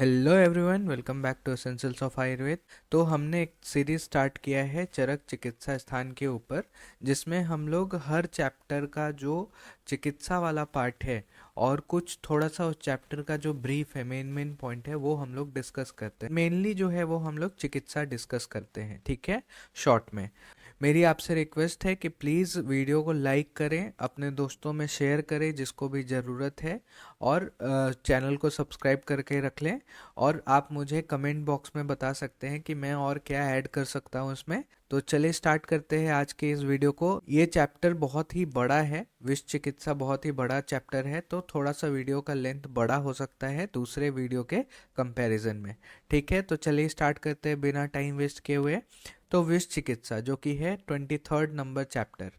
Hello everyone, welcome back to essentials of Ayurveda. तो हमने एक सीरीज स्टार्ट किया है चरक चिकित्सा स्थान के ऊपर, जिसमें हम लोग हर चैप्टर का जो चिकित्सा वाला पार्ट है और कुछ थोड़ा सा उस चैप्टर का जो ब्रीफ है, मेन पॉइंट है, वो हम लोग डिस्कस करते हैं। मेनली जो है वो हम लोग चिकित्सा डिस्कस करते हैं, ठीक है, शॉर्ट में। मेरी आपसे रिक्वेस्ट है कि प्लीज़ वीडियो को लाइक करें, अपने दोस्तों में शेयर करें जिसको भी ज़रूरत है, और चैनल को सब्सक्राइब करके रख लें। और आप मुझे कमेंट बॉक्स में बता सकते हैं कि मैं और क्या ऐड कर सकता हूँ इसमें। तो चलिए स्टार्ट करते हैं आज के इस वीडियो को। ये चैप्टर बहुत ही बड़ा है, विष चिकित्सा बहुत ही बड़ा चैप्टर है, तो थोड़ा सा वीडियो का लेंथ बड़ा हो सकता है दूसरे वीडियो के कंपैरिजन में। ठीक है, तो चलिए स्टार्ट करते हैं बिना टाइम वेस्ट किए हुए। तो विष चिकित्सा जो कि है 23rd नंबर चैप्टर।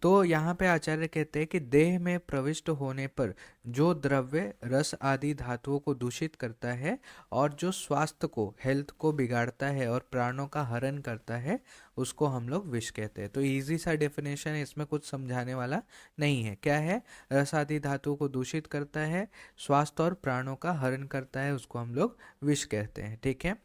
तो यहाँ पे आचार्य कहते हैं कि देह में प्रविष्ट होने पर जो द्रव्य रस आदि धातुओं को दूषित करता है और जो स्वास्थ्य को, हेल्थ को बिगाड़ता है और प्राणों का हरण करता है, उसको हम लोग विष कहते हैं। तो इजी सा डेफिनेशन है, इसमें कुछ समझाने वाला नहीं है। क्या है? रस आदि धातुओं को दूषित करता है, स्वास्थ्य और प्राणों का हरण करता है, उसको हम लोग विष कहते हैं। ठीक है।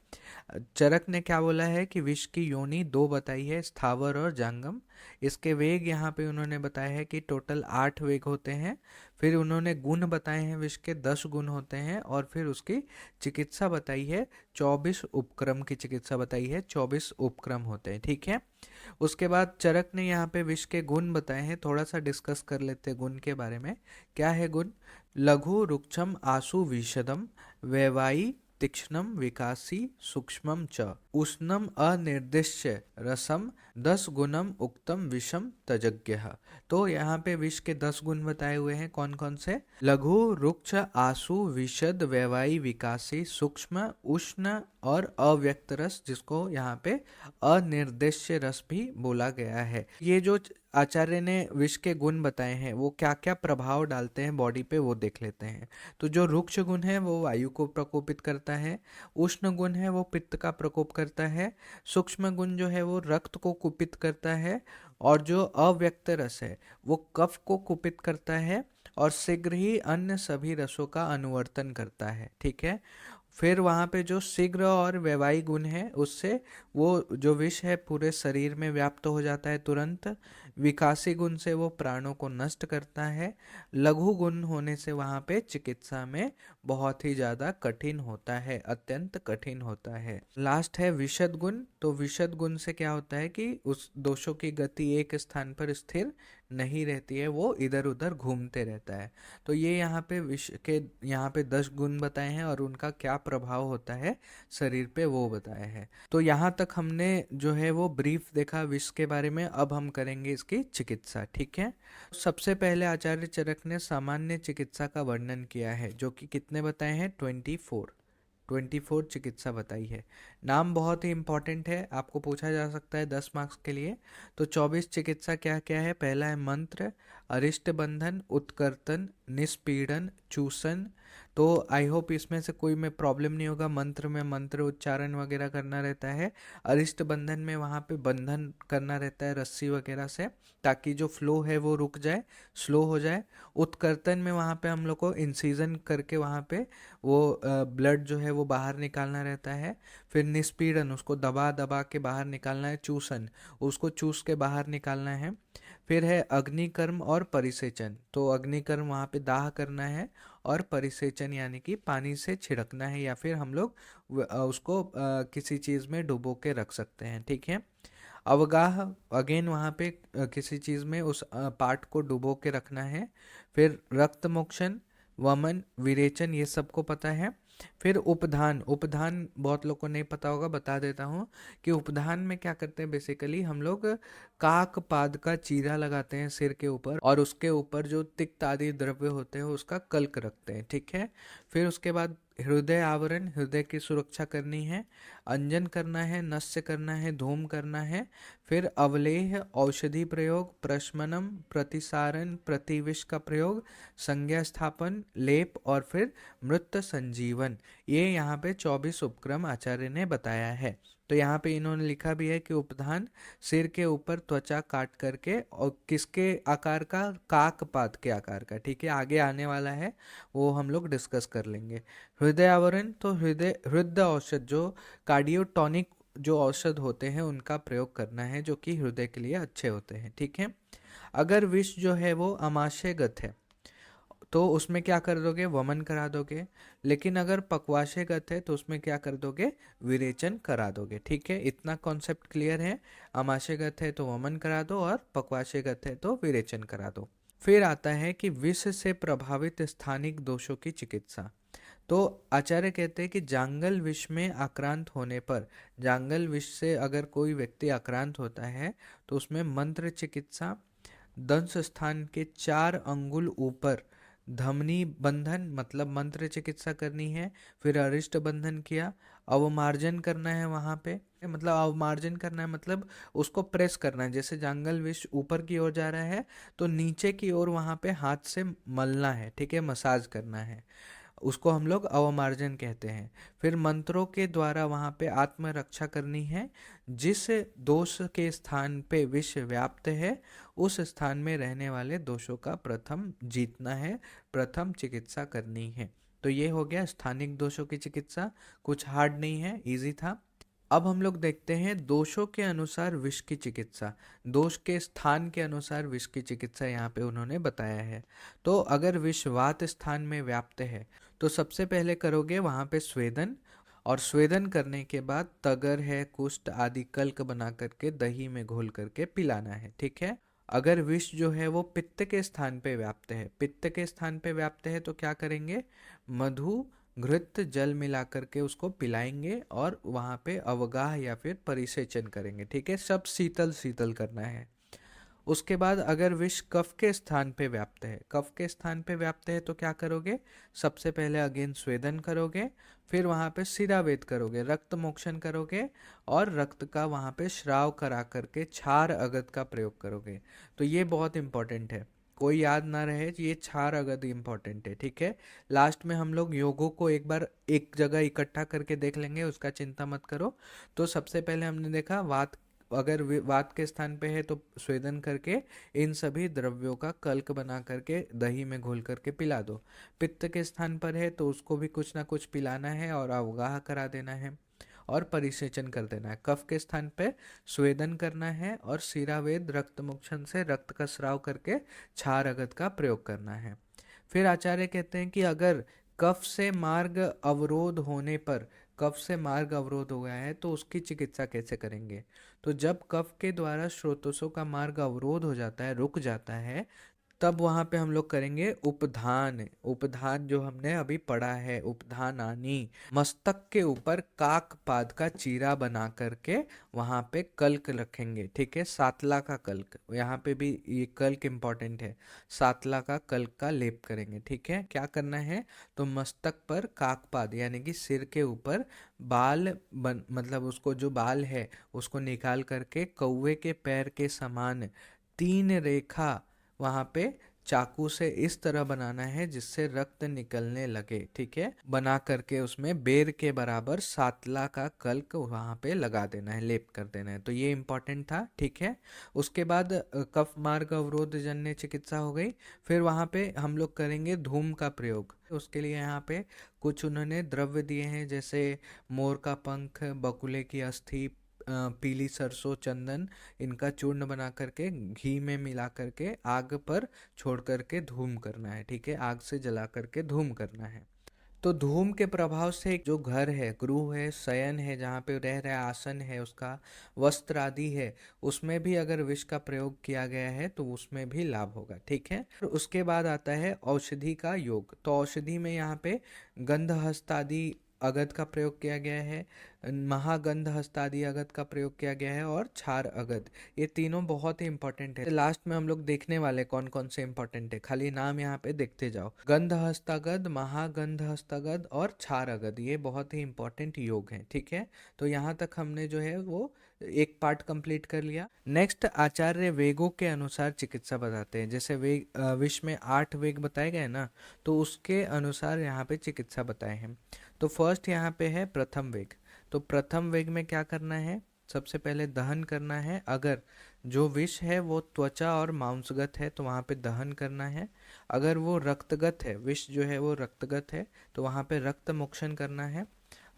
चरक ने क्या बोला है कि विष की योनि दो बताई है, स्थावर और जांगम। इसके वेग यहाँ पे उन्होंने बताया है कि टोटल 8 वेग होते हैं। फिर उन्होंने गुण बताए हैं, विष के 10 गुण होते हैं। और फिर उसकी चिकित्सा बताई है, 24 उपक्रम की चिकित्सा बताई है, 24 उपक्रम होते हैं। ठीक है। उसके बाद चरक ने यहाँ पे विष के गुण बताए हैं, थोड़ा सा डिस्कस कर लेते हैं गुण के बारे में। क्या है गुण? लघु रुक्षम आसु विशदम वैवाई तीक्ष्णम विकासी सूक्ष्मम च उष्णम अनिर्दिश्य रसम 10 गुणम उक्तम विषम तजज्ञः। तो यहाँ पे विष के 10 गुण बताए हुए हैं। कौन कौन से? लघु रुक्ष आसु विशद वैवाई विकासी सूक्ष्म उष्ण और अव्यक्त रस, जिसको यहाँ पे अनिर्देश्य रस भी बोला गया है। ये जो आचार्य ने विष के गुण बताए हैं वो क्या क्या प्रभाव डालते हैं बॉडी पे, वो देख लेते हैं। तो जो रुक्ष गुण है वो वायु को प्रकोपित करता है, उष्ण गुण है वो पित्त का प्रकोप करता है, सूक्ष्म गुण जो है वो रक्त को कुपित करता है, और जो अव्यक्त रस है वो कफ को कुपित करता है, और शीघ्र ही अन्य सभी रसों का अनुवर्तन करता है। ठीक है। फिर वहाँ पे जो शीघ्र और वैवाही गुण है, उससे वो जो विष है पूरे शरीर में व्याप्त हो जाता है तुरंत। विकासी गुण से वो प्राणों को नष्ट करता है। लघु गुण होने से वहाँ पे चिकित्सा में बहुत ही ज़्यादा कठिन होता है, अत्यंत कठिन होता है। लास्ट है विशद गुण। तो विशद गुण से क्या होता है कि उस दोषों की गति एक स्थान पर स्थिर नहीं रहती है, वो इधर उधर घूमते रहता है। तो ये यहाँ पे विष के यहाँ पे 10 गुण बताए हैं और उनका क्या प्रभाव होता है शरीर पे, वो बताया है। तो यहाँ तक हमने जो है वो ब्रीफ देखा विष के बारे में। अब हम करेंगे इसकी चिकित्सा। ठीक है। सबसे पहले आचार्य चरक ने सामान्य चिकित्सा का वर्णन किया है, जो कि कितने बताए हैं? 24 चिकित्सा बताई है। नाम बहुत ही इंपॉर्टेंट है, आपको पूछा जा सकता है 10 मार्क्स के लिए। तो 24 चिकित्सा क्या क्या है? पहला है मंत्र, अरिष्ट बंधन, उत्कर्तन, निष्पीड़न, चूसन। तो आई होप इसमें से कोई में प्रॉब्लम नहीं होगा। मंत्र में मंत्र उच्चारण वगैरह करना रहता है। अरिष्ट बंधन में वहाँ पे बंधन करना रहता है रस्सी वगैरह से, ताकि जो फ्लो है वो रुक जाए, स्लो हो जाए। उत्कर्तन में वहाँ पे हम लोग को इंसिजन करके वहाँ पे वो ब्लड जो है वो बाहर निकालना रहता है। फिर निष्पीड़न, उसको दबा दबा के बाहर निकालना है। चूसन, उसको चूस के बाहर निकालना है। फिर है अग्निकर्म और परिसेचन। तो अग्निकर्म वहाँ पे दाह करना है, और परिसेचन यानी कि पानी से छिड़कना है, या फिर हम लोग उसको किसी चीज़ में डुबो के रख सकते हैं। ठीक है। अवगाह, अगेन वहाँ पे किसी चीज़ में उस पार्ट को डुबो के रखना है। फिर रक्त मोक्षण, वमन, विरेचन, ये सबको पता है। फिर उपधान, उपधान बहुत लोग को नहीं पता होगा, बता देता हूँ कि उपधान में क्या करते हैं। बेसिकली हम लोग काक पाद का चीरा लगाते हैं सिर के ऊपर, और उसके ऊपर जो तिक्त आदि द्रव्य होते हैं उसका कल्क रखते हैं। ठीक है। फिर उसके बाद हृदय आवरण, हृदय की सुरक्षा करनी है। अंजन करना है, नस्य करना है, धूम करना है। फिर अवलेह, औषधि प्रयोग, प्रशमनम, प्रतिसारण, प्रतिविष का प्रयोग, संज्ञा स्थापन, लेप, और फिर मृत संजीवन। ये यहाँ पे 24 उपक्रम आचार्य ने बताया है। तो यहाँ पे इन्होंने लिखा भी है कि उपधान सिर के ऊपर त्वचा काट करके, और किसके आकार का, काकपाद के आकार का, ठीक है, आगे आने वाला है, वो हम लोग डिस्कस कर लेंगे। हृदय आवरण, तो हृदय औषध जो कार्डियोटॉनिक जो औषध होते हैं उनका प्रयोग करना है, जो कि हृदय के लिए अच्छे होते हैं, ठीक है। अगर विष जो है वो आमाशयगत है तो उसमें क्या कर दोगे, वमन करा दोगे। लेकिन अगर पक्वाशयगत है तो उसमें क्या कर दोगे, विरेचन करा दोगे, ठीक है। इतना कॉन्सेप्ट क्लियर है। आमाशयगत है तो वमन करा दो और पक्वाशयगत है तो विरेचन करा दो। फिर आता है कि विष से प्रभावित स्थानिक दोषों की चिकित्सा। तो आचार्य कहते हैं कि जांगल विष में आक्रांत होने पर, जांगल विष से अगर कोई व्यक्ति आक्रांत होता है तो उसमें मंत्र चिकित्सा, दंश स्थान के 4 अंगुल ऊपर धमनी बंधन मतलब मंत्र चिकित्सा करनी है। फिर अरिष्ट बंधन किया, अवमार्जन करना है वहां पे, मतलब अवमार्जन करना है मतलब उसको प्रेस करना है। जैसे जांगल विष ऊपर की ओर जा रहा है तो नीचे की ओर वहां पे हाथ से मलना है, ठीक है, मसाज करना है, उसको हम लोग अवमार्जन कहते हैं। फिर मंत्रों के द्वारा वहां पे आत्मरक्षा करनी है। जिस दोष के स्थान पे विष व्याप्त है उस स्थान में रहने वाले दोषों का प्रथम जीतना है, प्रथम चिकित्सा करनी है। तो ये हो गया स्थानिक दोषों की चिकित्सा, कुछ हार्ड नहीं है, इजी था। अब हम लोग देखते हैं दोषों के अनुसार विष की चिकित्सा, दोष के स्थान के अनुसार विष की चिकित्सा यहाँ पे उन्होंने बताया है। तो अगर विष वात स्थान में व्याप्त है तो सबसे पहले करोगे वहां पे स्वेदन, और स्वेदन करने के बाद तगर है, कुष्ठ आदि कल्क बना करके दही में घोल करके पिलाना है, ठीक है। अगर विष जो है वो पित्त के स्थान पे व्याप्त है, पित्त के स्थान पे व्याप्त है तो क्या करेंगे, मधु घृत जल मिला करके उसको पिलाएंगे और वहां पे अवगाह या फिर परिसेचन करेंगे, ठीक है, सब शीतल शीतल करना है। उसके बाद अगर विष कफ के स्थान पे व्याप्त है, कफ के स्थान पे व्याप्त है तो क्या करोगे, सबसे पहले अगेन स्वेदन करोगे, फिर वहां पे सिरावेद करोगे, रक्त मोक्षण करोगे, और रक्त का वहां पे श्राव करा करके क्षार अगध का प्रयोग करोगे। तो ये बहुत इंपॉर्टेंट है, कोई याद ना रहे, ये क्षार अगध इंपॉर्टेंट है, ठीक है। लास्ट में हम लोग योगों को एक बार एक जगह इकट्ठा करके देख लेंगे, उसका चिंता मत करो। तो सबसे पहले हमने देखा वात, अगर वात के स्थान पे है तो स्वेदन करके इन सभी द्रव्यों का कल्क बना करके दही में घोल करके पिला दो। पित्त के स्थान पर है तो उसको भी कुछ ना कुछ पिलाना है और अवगाह करा देना है और परिसेचन कर देना है। कफ के स्थान पे स्वेदन करना है और सिरावेद रक्त मोक्षण से रक्त का स्राव करके क्षार अगध का प्रयोग करना है। फिर आचार्य कहते हैं कि अगर कफ से मार्ग अवरोध होने पर, कफ से मार्ग अवरोध हो गया है तो उसकी चिकित्सा कैसे करेंगे। तो जब कफ के द्वारा स्रोतों का मार्ग अवरोध हो जाता है, रुक जाता है, तब वहां पे हम लोग करेंगे उपधान। उपधान जो हमने अभी पढ़ा है, उपधानानी, मस्तक के ऊपर काक पाद का चीरा बना करके वहां पे कल्क रखेंगे, ठीक है, सातला का कल्क, यहाँ पे भी ये कल्क इंपॉर्टेंट है, सातला का कल्क का लेप करेंगे, ठीक है। क्या करना है, तो मस्तक पर काकपाद यानी कि सिर के ऊपर बाल मतलब उसको जो बाल है उसको निकाल करके कौवे के पैर के समान 3 रेखा वहां पे चाकू से इस तरह बनाना है जिससे रक्त निकलने लगे, ठीक है, बना करके उसमें बेर के बराबर सातला का कल्क वहां पे लगा देना है, लेप कर देना है। तो ये इंपॉर्टेंट था, ठीक है। उसके बाद कफ मार्ग अवरोध जन्य चिकित्सा हो गई। फिर वहां पे हम लोग करेंगे धूम का प्रयोग। उसके लिए यहाँ पे कुछ उन्होंने द्रव्य दिए हैं, जैसे मोर का पंख, बकुले की अस्थि, पीली सरसों, चंदन, इनका चूर्ण बना करके घी में मिला करके आग पर छोड़ करके धूम करना है, ठीक है, आग से जला करके धूम करना है। तो धूम के प्रभाव से जो घर है, गृह है, शयन है, जहाँ पे रह रहा आसन है, उसका वस्त्र आदि है, उसमें भी अगर विष का प्रयोग किया गया है तो उसमें भी लाभ होगा, ठीक है। तो उसके बाद आता है औषधि का योग। तो औषधि में यहाँ पे गंधहस्त आदि अगध का प्रयोग किया गया है, महागंध हस्तादि अगध का प्रयोग किया गया है, और क्षार अगध, ये तीनों बहुत ही इंपॉर्टेंट है। लास्ट में हम लोग देखने वाले कौन कौन से इंपॉर्टेंट है, खाली नाम यहाँ पे देखते जाओ। गंध हस्तागध, महागंध हस्तागध और क्षार अगध, ये बहुत ही इंपॉर्टेंट योग हैं, ठीक है। तो यहाँ तक हमने जो है वो एक पार्ट कंप्लीट कर लिया। नेक्स्ट आचार्य वेगों के अनुसार चिकित्सा बताते हैं। जैसे वेग, विश्व में 8 वेग बताए गए ना, तो उसके अनुसार यहाँ पे चिकित्सा बताए हैं। तो फर्स्ट यहाँ पे है प्रथम वेग। तो प्रथम वेग में क्या करना है, सबसे पहले दहन करना है। अगर जो विष है वो त्वचा और मांसगत है तो वहाँ पे दहन करना है। अगर वो रक्तगत है, विष जो है वो रक्तगत है, तो वहाँ पे रक्त मोक्षण करना है।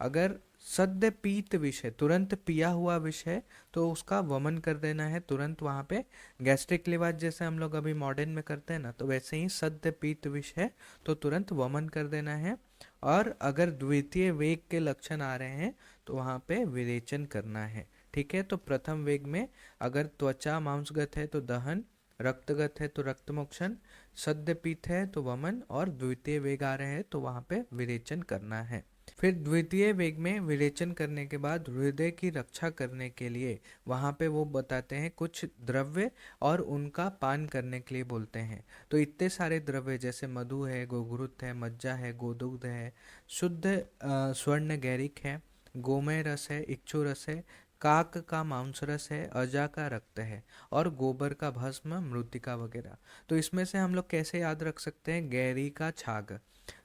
अगर सद्य पीत विष है, तुरंत पिया हुआ विष है, तो उसका वमन कर देना है तुरंत। वहाँ पे गैस्ट्रिक लिवाज जैसे हम लोग अभी मॉडर्न में करते हैं ना, तो वैसे ही सद्य पीत विष है तो तुरंत वमन कर देना है। और अगर द्वितीय वेग के लक्षण आ रहे हैं तो वहाँ पे विरेचन करना है। ठीक है, तो प्रथम वेग में अगर त्वचा मांसगत है तो दहन, रक्तगत है तो रक्तमोक्षण, सद्य पीत है तो वमन, और द्वितीय वेग आ रहे हैं तो वहाँ पे विरेचन करना है। फिर द्वितीय वेग में विरेचन करने के बाद हृदय की रक्षा करने के लिए वहाँ पे वो बताते हैं कुछ द्रव्य, और उनका पान करने के लिए बोलते हैं। तो इतने सारे द्रव्य जैसे मधु है, गोघृत है, मज्जा है, गोदुग्ध है, शुद्ध स्वर्ण गैरिक है, गोमय रस है, इक्षु रस है, काक का मांस रस है, अजा का रक्त है, और गोबर का भस्म, मृतिका वगैरह। तो इसमें से हम लोग कैसे याद रख सकते हैं, गैरी का छाग,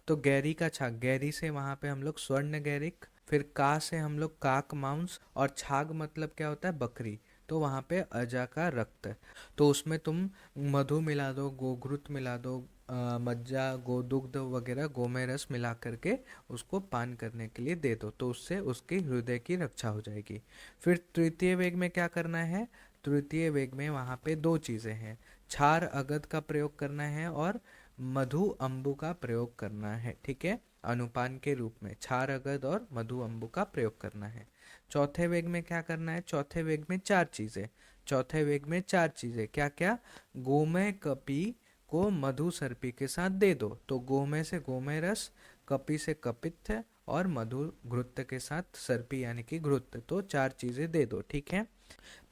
तो गैरी का छाग, गैरी से वहाँ पे हम लोग स्वर्ण गैरिक, फिर का से हम लोग काक मांस, और छाग मतलब क्या होता है, बकरी, तो वहाँ पे अजा का रक्त। तो उसमें तुम मधु मिला दो, गोघृत मिला दो, मज्जा, गोदुग्ध वगैरह, गोमय रस मिला करके उसको पान करने के लिए दे दो, तो उससे उसकी हृदय की रक्षा हो जाएगी। फिर तृतीय वेग में क्या करना है, तृतीय वेग में वहाँ पे दो चीज़ें हैं, क्षार अगध का प्रयोग करना है और मधु अम्बु का प्रयोग करना है। ठीक है, अनुपान के रूप में क्षार अगध और मधु अम्बु का प्रयोग करना है। चौथे वेग में क्या करना है, चौथे वेग में चार चीजें, चौथे वेग में चार चीजें क्या क्या, गोमय कपि को मधु सर्पी के साथ दे दो, तो गोमय से गोमय रस, कपि से कपित्थ, और मधु घृत के साथ सर्पी यानी कि घृत, तो चार चीजें दे दो। ठीक है,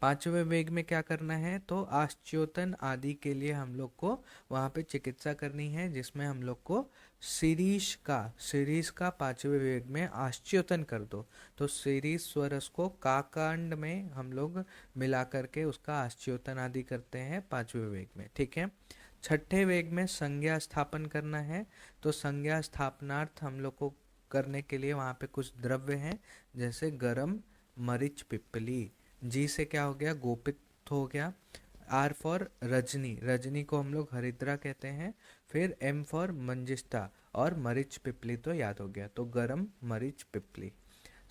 पांचवें वेग में क्या करना है, तो आश्चोतन आदि के लिए हम लोग को वहाँ पे चिकित्सा करनी है, जिसमें हम लोग को शिरीष का पांचवें वेग में आश्चोतन कर दो। तो शिरीष स्वरस को काकांड में हम लोग मिला करके उसका आश्चोतन आदि करते हैं पांचवें वेग में। ठीक है, छठे वेग में संज्ञा स्थापन करना है, तो संज्ञा स्थापनार्थ हम लोग को करने के लिए वहाँ पे कुछ द्रव्य हैं, जैसे गरम, मरीच, पिप्पली। जी से क्या हो गया, गोपित हो गया। आर फॉर रजनी, रजनी को हम लोग हरिद्रा कहते हैं। फिर एम फॉर मंजिष्ठा, और मरीच पिपली तो याद हो गया, तो गरम, मरीच, पिपली।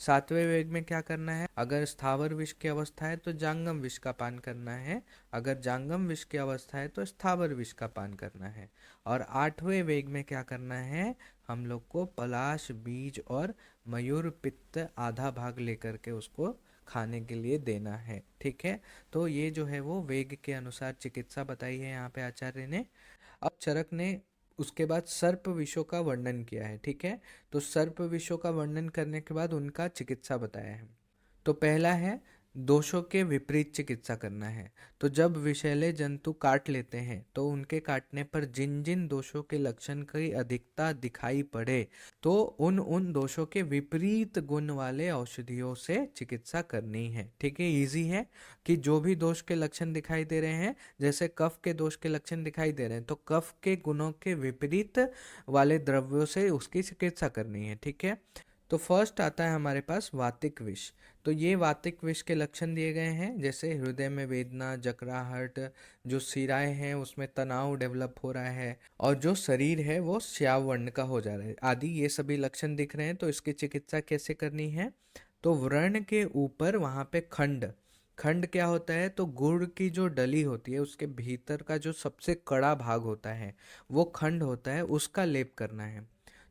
सातवें वेग में क्या करना है, अगर स्थावर विष की अवस्था है तो जांगम विष का पान करना है, अगर जांगम विष की अवस्था है तो स्थावर विष का पान करना है। और आठवें वेग में क्या करना है, हम लोग को पलाश बीज और मयूर पित्त आधा भाग लेकर के उसको खाने के लिए देना है। ठीक है, तो ये जो है वो वेग के अनुसार चिकित्सा बताई है यहाँ पे आचार्य ने। अब चरक ने उसके बाद सर्प विषों का वर्णन किया है। ठीक है, तो सर्प विषों का वर्णन करने के बाद उनका चिकित्सा बताया है। तो पहला है दोषों के विपरीत चिकित्सा करना है। तो जब विषैले जंतु काट लेते हैं तो उनके काटने पर जिन जिन दोषों के लक्षण की अधिकता दिखाई पड़े, तो उन उन दोषों के विपरीत गुण वाले औषधियों से चिकित्सा करनी है। ठीक है, इजी है कि जो भी दोष के लक्षण दिखाई दे रहे हैं, जैसे कफ के दोष के लक्षण दिखाई दे रहे हैं, तो कफ के गुणों के विपरीत वाले द्रव्यों से उसकी चिकित्सा करनी है। ठीक है, तो फर्स्ट आता है हमारे पास वातिक विष। तो ये वातिक विष के लक्षण दिए गए हैं, जैसे हृदय में वेदना, जकड़ाहट, जो सिराएं हैं उसमें तनाव डेवलप हो रहा है, और जो शरीर है वो श्याव वर्ण का हो जा रहा है आदि, ये सभी लक्षण दिख रहे हैं। तो इसकी चिकित्सा कैसे करनी है, तो व्रण के ऊपर वहाँ पे खंड, खंड क्या होता है, तो गुड़ की जो डली होती है उसके भीतर का जो सबसे कड़ा भाग होता है वो खंड होता है, उसका लेप करना है।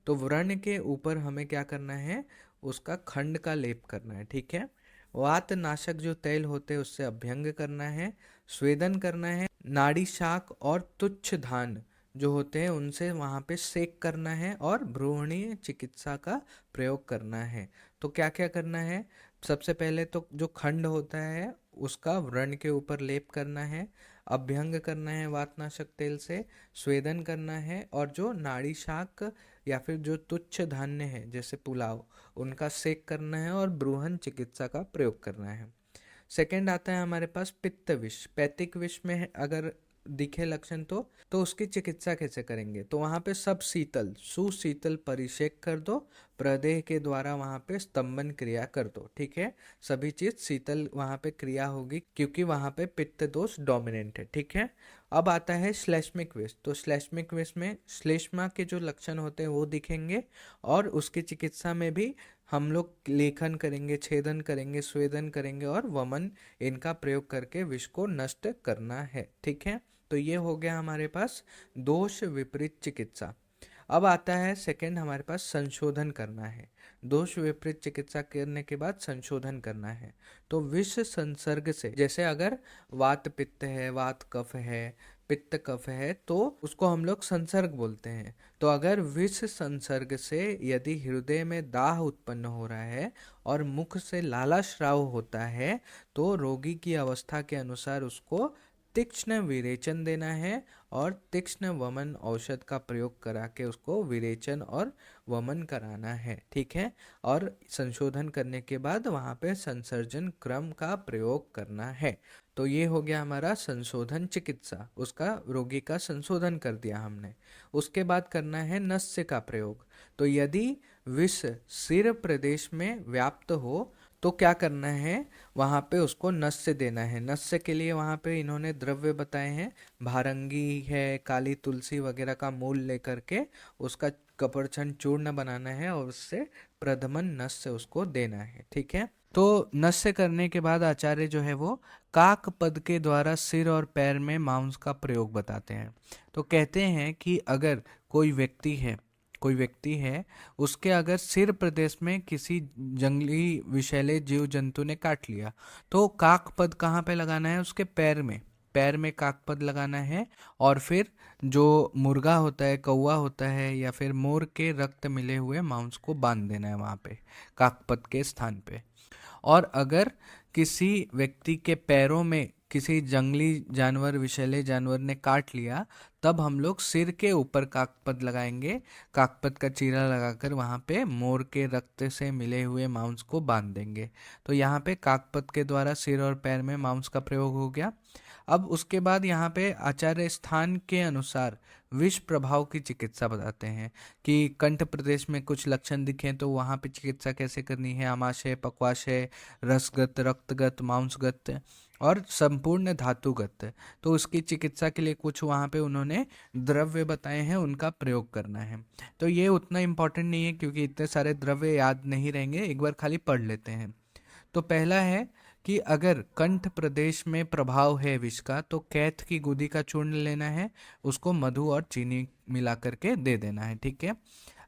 तो व्रण के ऊपर हमें क्या करना है, उसका खंड का लेप करना है। ठीक है, वात नाशक जो तेल होते हैं उससे अभ्यंग करना है, स्वेदन करना है, नाड़ी शाक और तुच्छ धान जो होते हैं उनसे वहाँ पे सेक करना है, और भ्रूणीय चिकित्सा का प्रयोग करना है। तो क्या क्या करना है, सबसे पहले तो जो खंड होता है उसका व्रण के ऊपर लेप करना है, अभ्यंग करना है वातनाशक तेल से, स्वेदन करना है, और जो नाड़ी शाक या फिर जो तुच्छ धान्य है जैसे पुलाव, उनका सेक करना है, और ब्रूहन चिकित्सा का प्रयोग करना है। सेकंड आता है हमारे पास पित्त विष। पैतिक विष में अगर दिखे लक्षण तो उसकी चिकित्सा कैसे करेंगे? तो वहां पे सब शीतल सुशीतल परिषेक कर दो, प्रदेह के द्वारा वहां पे स्तंभन क्रिया कर दो। ठीक है, सभी चीज शीतल वहां पे क्रिया होगी क्योंकि वहां पे पित्त दोष डोमिनेंट है। ठीक है, अब आता है श्लेष्मिक विष। तो श्लेष्मिक विष में श्लेष्मा के जो लक्षण होते हैं वो दिखेंगे, और उसकी चिकित्सा में भी हम लोग लेखन करेंगे, छेदन करेंगे, स्वेदन करेंगे और वमन इनका प्रयोग करके विष को नष्ट करना है। ठीक है, तो ये हो गया हमारे पास दोष विपरीत चिकित्सा। अब आता है सेकंड, हमारे पास संशोधन करना है। दोष विपरीत चिकित्सा करने के बाद संशोधन करना है। तो विष संसर्ग से, जैसे अगर वात पित्त है, वात कफ है, पित्त कफ है, तो उसको हम लोग संसर्ग बोलते हैं। तो अगर विष संसर्ग से यदि हृदय में दाह उत्पन्न हो रहा है और मुख से लाला स्राव होता है, तो रोगी की अवस्था के अनुसार उसको तीक्ष्ण विरेचन देना है, और तीक्ष्ण वमन औषध का प्रयोग करा के उसको विरेचन और वमन कराना है। ठीक है, और संशोधन करने के बाद वहाँ पे संसर्जन क्रम का प्रयोग करना है। तो ये हो गया हमारा संशोधन चिकित्सा, उसका रोगी का संशोधन कर दिया हमने। उसके बाद करना है नस्य का प्रयोग। तो यदि विष सिर प्रदेश में व्याप्त हो तो क्या करना है, वहाँ पे उसको नस्य देना है। नस्य के लिए वहाँ पे इन्होंने द्रव्य बताए हैं, भारंगी है, काली तुलसी वगैरह का मूल लेकर के उसका कपरछंड चूर्ण बनाना है और उससे प्रधमन नस्य उसको देना है। ठीक है, तो नस्य करने के बाद आचार्य जो है वो काक पद के द्वारा सिर और पैर में मांस का प्रयोग बताते हैं। तो कहते हैं कि अगर कोई व्यक्ति है उसके अगर सिर प्रदेश में किसी जंगली विषैले जीव जंतु ने काट लिया, तो काकपद कहाँ पे लगाना है? उसके पैर में काकपद लगाना है, और फिर जो मुर्गा होता है, कौवा होता है, या फिर मोर के रक्त मिले हुए मांस को बांध देना है वहाँ पे काकपद के स्थान पे। और अगर किसी व्यक्ति के पैरों में किसी जंगली जानवर, विषैले जानवर ने काट लिया, तब हम लोग सिर के ऊपर काकपद लगाएंगे, काकपद का चीरा लगाकर वहाँ पे मोर के रक्त से मिले हुए मांस को बांध देंगे। तो यहाँ पे काकपद के द्वारा सिर और पैर में मांस का प्रयोग हो गया। अब उसके बाद यहाँ पे आचार्य स्थान के अनुसार विष प्रभाव की चिकित्सा बताते हैं कि कंठ प्रदेश में कुछ लक्षण दिखें तो वहाँ पे चिकित्सा कैसे करनी है। आमाशय, पक्वाशय, रसगत, रक्तगत, मांसगत और संपूर्ण धातुगत। तो उसकी चिकित्सा के लिए कुछ वहाँ पे उन्होंने द्रव्य बताए हैं, उनका प्रयोग करना है। तो ये उतना इम्पोर्टेंट नहीं है क्योंकि इतने सारे द्रव्य याद नहीं रहेंगे, एक बार खाली पढ़ लेते हैं। तो पहला है कि अगर कंठ प्रदेश में प्रभाव है विष का, तो कैथ की गुदी का चूर्ण लेना है, उसको मधु और चीनी मिला करके दे देना है। ठीक है,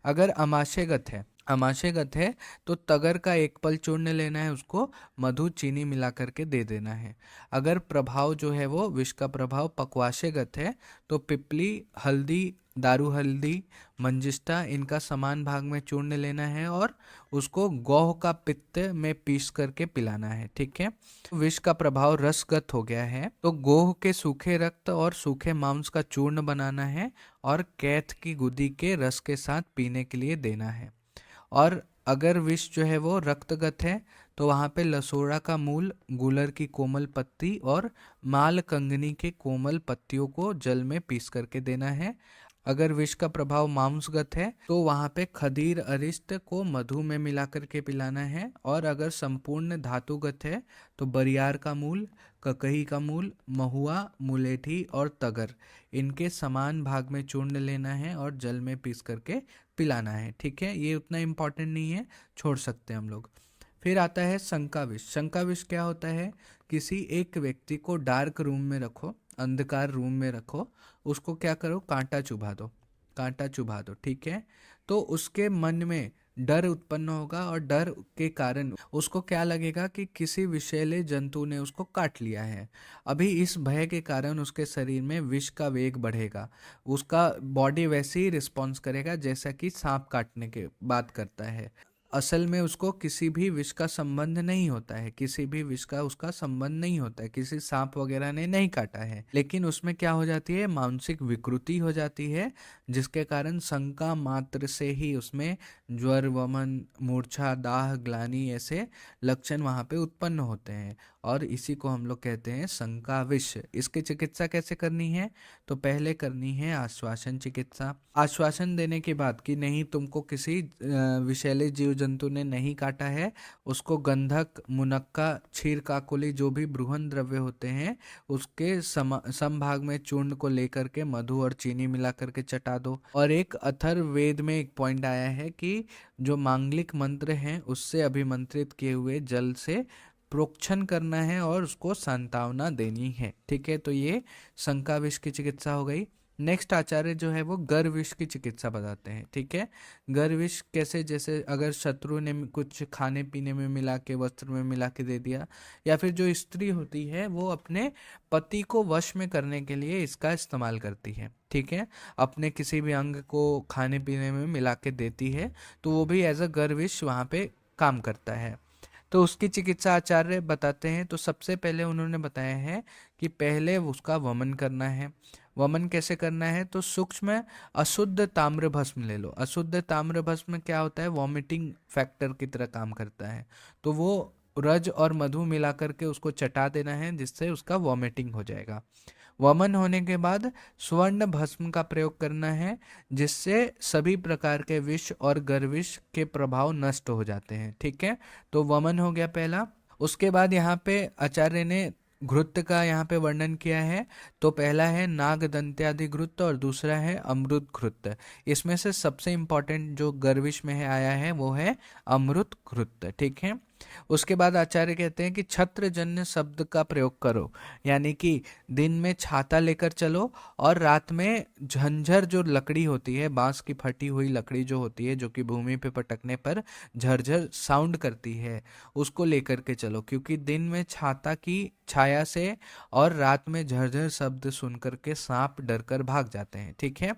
अगर अमाशयगत है तो तगर का एक पल चूर्ण लेना है, उसको मधु चीनी मिला करके दे देना है। अगर प्रभाव जो है वो विष का प्रभाव पक्वाशयगत है तो पिपली, हल्दी, दारू हल्दी, मंजिष्ठा इनका समान भाग में चूर्ण लेना है और उसको गौह का पित्त में पीस करके पिलाना है। ठीक है, विष का प्रभाव रसगत हो गया है तो गोह के सूखे रक्त और सूखे मांस का चूर्ण बनाना है और कैथ की गुदी के रस के साथ पीने के लिए देना है। और अगर विष जो है वो रक्तगत है तो वहाँ पे लसोड़ा का मूल, गूलर की कोमल पत्ती और माल कंगनी के कोमल पत्तियों को जल में पीस करके देना है। अगर विष का प्रभाव मांसगत है तो वहाँ पे खदीर अरिष्ट को मधु में मिला करके पिलाना है। और अगर संपूर्ण धातुगत है तो बरियार का मूल, ककही का मूल, महुआ, मुलेठी और तगर इनके समान भाग में चूर्ण लेना है और जल में पीस करके पिलाना है। ठीक है, ये उतना इम्पोर्टेंट नहीं है, छोड़ सकते हैं हम लोग। फिर आता है शंका विष। शंका विष क्या होता है? किसी एक व्यक्ति को डार्क रूम में रखो, अंधकार रूम में रखो, उसको क्या करो, कांटा चुभा दो। ठीक है, तो उसके मन में डर उत्पन्न होगा और डर के कारण उसको क्या लगेगा कि किसी विषैले जंतु ने उसको काट लिया है। अभी इस भय के कारण उसके शरीर में विष का वेग बढ़ेगा, उसका बॉडी वैसे ही रिस्पॉन्स करेगा जैसा कि सांप काटने के बाद करता है। असल में उसको किसी भी विष का संबंध नहीं होता है, उसका संबंध नहीं होता है, किसी सांप वगैरह ने नहीं काटा है, लेकिन उसमें क्या हो जाती है, मानसिक विकृति हो जाती है जिसके कारण शंका मात्र से ही उसमें ज्वर, वमन, मूर्छा, दाह, ग्लानि ऐसे लक्षण वहाँ पे उत्पन्न होते हैं और इसी को हम लोग कहते हैं संकाविष। इसकी चिकित्सा कैसे करनी है? तो पहले करनी है आश्वासन चिकित्सा। आश्वासन देने के बाद कि नहीं, तुमको किसी विषैले जीव जंतु ने नहीं काटा है, उसको गंधक, मुनक्का, क्षीर काकोली जो भी बृहन द्रव्य होते हैं उसके समभाग में चूर्ण को लेकर के मधु और चीनी मिला करके चटा दो। और एक अथर्ववेद में एक पॉइंट आया है कि जो मांगलिक मंत्र हैं उससे अभिमंत्रित किए हुए जल से प्रोक्षण करना है और उसको सांत्वना देनी है। ठीक है, तो ये शंकाविष की चिकित्सा हो गई। नेक्स्ट आचार्य जो है वो गर्विष की चिकित्सा बताते हैं। ठीक है, गर्विष कैसे? जैसे अगर शत्रु ने कुछ खाने पीने में मिला के, वस्त्र में मिला के दे दिया, या फिर जो स्त्री होती है वो अपने पति को वश में करने के लिए इसका इस्तेमाल करती है। ठीक है, अपने किसी भी अंग को खाने पीने में मिला के देती है, तो वो भी एज अ गर्विष वहाँ पे काम करता है। तो उसकी चिकित्सा आचार्य बताते हैं। तो सबसे पहले उन्होंने बताया है कि पहले उसका वमन करना है। वमन कैसे करना है? तो सूक्ष्म अशुद्ध ताम्र भस्म ले लो। अशुद्ध ताम्र भस्म क्या होता है? वॉमिटिंग फैक्टर की तरह काम करता है। तो वो रज और मधु मिला करके उसको चटा देना है, जिससे उसका वॉमिटिंग हो जाएगा। वमन होने के बाद स्वर्ण भस्म का प्रयोग करना है, जिससे सभी प्रकार के विष और गर्विष के प्रभाव नष्ट हो जाते हैं। ठीक है, तो वमन हो गया पहला। उसके बाद यहाँ पे आचार्य ने घृत का यहाँ पे वर्णन किया है। तो पहला है नाग दंत्यादि घृत और दूसरा है अमृत घृत। इसमें से सबसे इंपॉर्टेंट जो गर्विश में आया है वो है अमृत घृत। ठीक है, उसके बाद आचार्य कहते हैं कि छत्रजन्य शब्द का प्रयोग करो, यानी कि दिन में छाता लेकर चलो और रात में झंझर जो लकड़ी होती है, बांस की फटी हुई लकड़ी जो होती है, जो कि भूमि पे पटकने पर झरझर साउंड करती है, उसको लेकर के चलो, क्योंकि दिन में छाता की छाया से और रात में झरझर शब्द सुनकर के सांप डर कर भाग जाते हैं। ठीक है,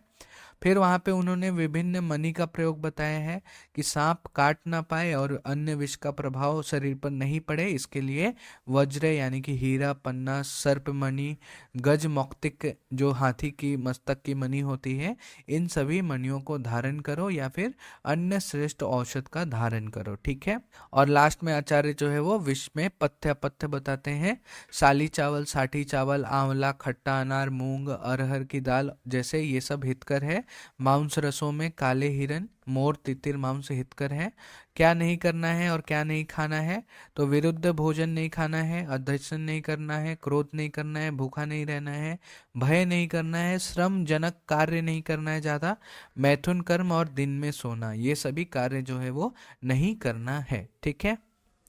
फिर वहाँ पे उन्होंने विभिन्न मणि का प्रयोग बताया है कि सांप काट ना पाए और अन्य विष का प्रभाव शरीर पर नहीं पड़े, इसके लिए वज्र यानी कि हीरा, पन्ना, सर्प मणि, गज मौक्तिक जो हाथी की मस्तक की मणि होती है, इन सभी मणियों को धारण करो या फिर अन्य श्रेष्ठ औषध का धारण करो। ठीक है, और लास्ट में आचार्य जो है वो विष में पथ्य अपथ्य बताते हैं। साली चावल, साठी चावल, आंवला, खट्टा अनार, मूंग, अरहर की दाल जैसे ये सब हितकर है। मांस रसों में काले हिरन, मोर, तितिर मांस हितकर है। क्या नहीं करना है और क्या नहीं खाना है? तो विरुद्ध भोजन नहीं खाना है, अध्यक्षन नहीं करना है, क्रोध नहीं करना है, भूखा नहीं रहना है, भय नहीं करना है, श्रम जनक कार्य नहीं करना है ज़्यादा, मैथुन कर्म और दिन में सोना, ये सभी कार्य जो है वो नहीं करना है। ठीक है,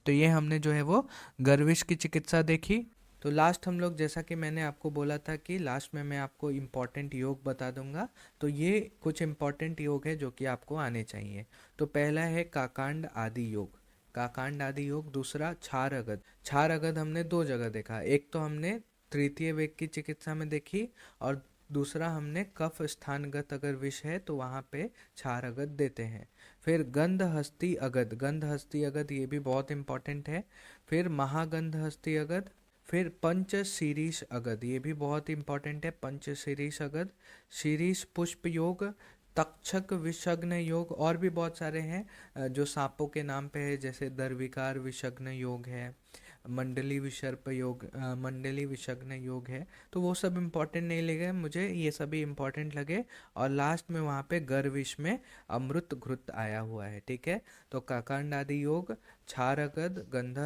तो ये हमने जो है वो गर्विश की चिकित्सा देखी। तो लास्ट हम लोग, जैसा कि मैंने आपको बोला था कि लास्ट में मैं आपको इम्पॉर्टेंट योग बता दूंगा, तो ये कुछ इम्पॉर्टेंट योग है जो कि आपको आने चाहिए। तो पहला है काकांड आदि योग, काकांड आदि योग। दूसरा क्षार अगध। क्षार अगध हमने दो जगह देखा, एक तो हमने तृतीय वेग की चिकित्सा में देखी और दूसरा हमने कफ स्थानगत अगर विष है तो वहाँ पे क्षार अगध देते हैं। फिर गंध हस्ती अगध, गंध हस्ती अगध ये भी बहुत इंपॉर्टेंट है। फिर महागंध हस्ती अगध। फिर पंच शीरीष अगध, ये भी बहुत इंपॉर्टेंट है, पंच शीरीष अगध। शीरीष पुष्प योग, तक्षक विषग्न योग, और भी बहुत सारे हैं जो सांपों के नाम पे है, जैसे दर्विकार विषग्न योग है, मंडली विसर्प योग, मंडली विषग्न योग है। तो वो सब इम्पोर्टेंट नहीं लगे मुझे, ये सभी इम्पोर्टेंट लगे। और लास्ट में वहाँ पे गर्विश में अमृत घृत आया हुआ है। ठीक है, तो काकांड आदि योग, क्षारगध, गंध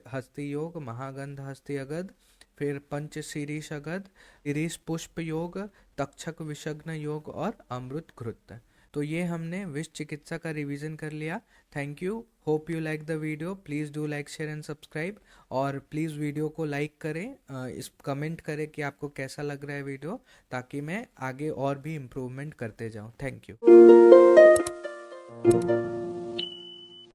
हस्ती योग, महागंध हस्ती अगध, फिर पंच शीरीष अगध, शीरीष पुष्प योग, तक्षक विषग्न योग और अमृत घृत। तो ये हमने विष चिकित्सा का रिवीजन कर लिया। Thank you, hope you like the video. Please do like, share and subscribe, और प्लीज़ वीडियो को लाइक करें, इस कमेंट करें कि आपको कैसा लग रहा है वीडियो, ताकि मैं आगे और भी इम्प्रूवमेंट करते जाऊँ। Thank you.